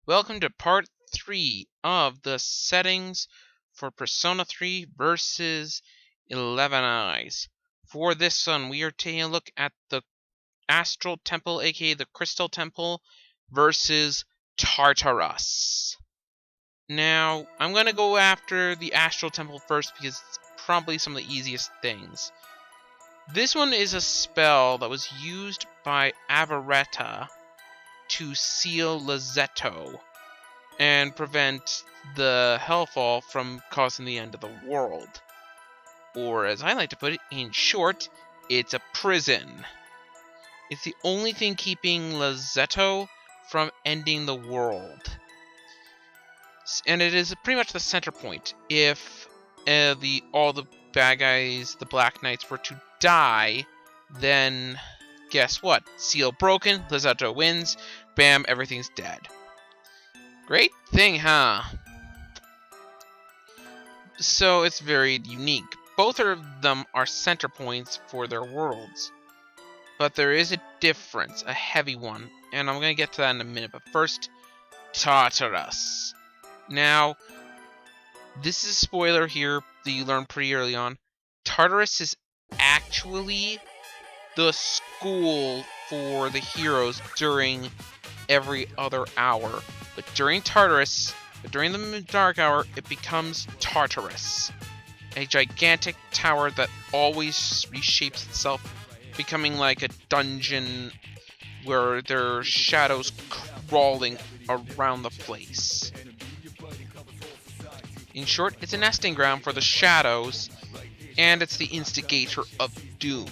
Welcome to part 3 of the settings for Persona 3 versus 11 Eyes. For this one, we are taking a look at the Astral Temple, aka the Crystal Temple, versus Tartarus. Now, I'm going to go after the Astral Temple first because it's probably some of the easiest things. This one is a spell that was used by Avaretta to seal Lazetto and prevent the Hellfall from causing the end of the world. Or, as I like to put it, in short, it's a prison. It's the only thing keeping Lazetto from ending the world. And it is pretty much the center point. If all the bad guys, the Black Knights, were to die, then guess what? Seal broken, Lazetto wins, bam, everything's dead. Great thing, huh? So it's very unique. Both of them are center points for their worlds. But there is a difference, a heavy one, and I'm going to get to that in a minute. But first, Tartarus. Now, this is a spoiler here that you learn pretty early on. Tartarus is actually the school for the heroes during every other hour. But during the dark hour, it becomes Tartarus. A gigantic tower that always reshapes itself, becoming like a dungeon where there are shadows crawling around the place. In short, it's a nesting ground for the shadows, and it's the instigator of doom.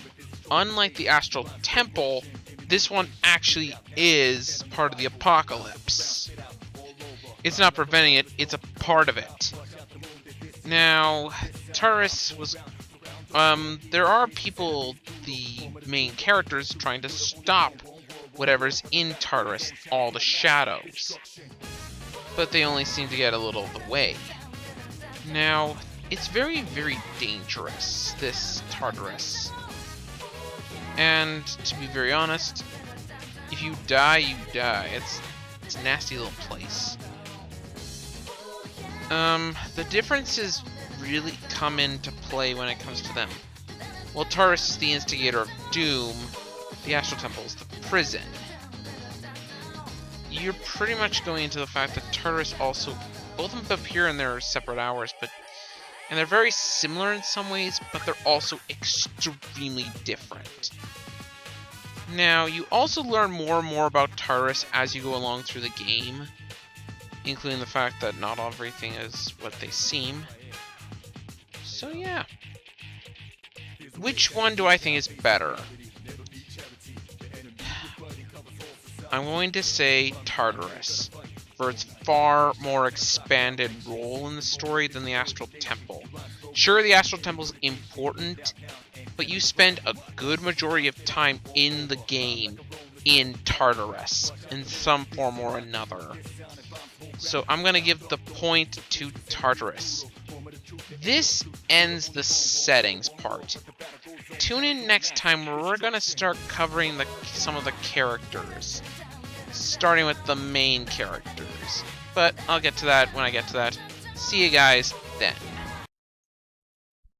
Unlike the Astral Temple, this one actually is part of the apocalypse. It's not preventing it, it's a part of it. Now, Tartarus was... there are people, the main characters, trying to stop whatever's in Tartarus, all the shadows. But they only seem to get a little of the way. Now, it's very, very dangerous, this Tartarus. And, to be very honest, if you die, you die. It's a nasty little place. The differences really come into play when it comes to them. Well, Tartarus is the instigator of doom, the Astral Temple is the prison. You're pretty much going into the fact that Tartarus also, both of them appear in their separate hours, and they're very similar in some ways, but they're also extremely different. Now, you also learn more and more about Tartarus as you go along through the game, including the fact that not everything is what they seem. So yeah. Which one do I think is better? I'm going to say Tartarus, for its far more expanded role in the story than the Astral Temple. Sure, the Astral Temple is important, but you spend a good majority of time in the game in Tartarus, in some form or another. So I'm going to give the point to Tartarus. This ends the settings part. Tune in next time where we're going to start covering some of the characters, starting with the main characters. But I'll get to that when I get to that. See you guys then.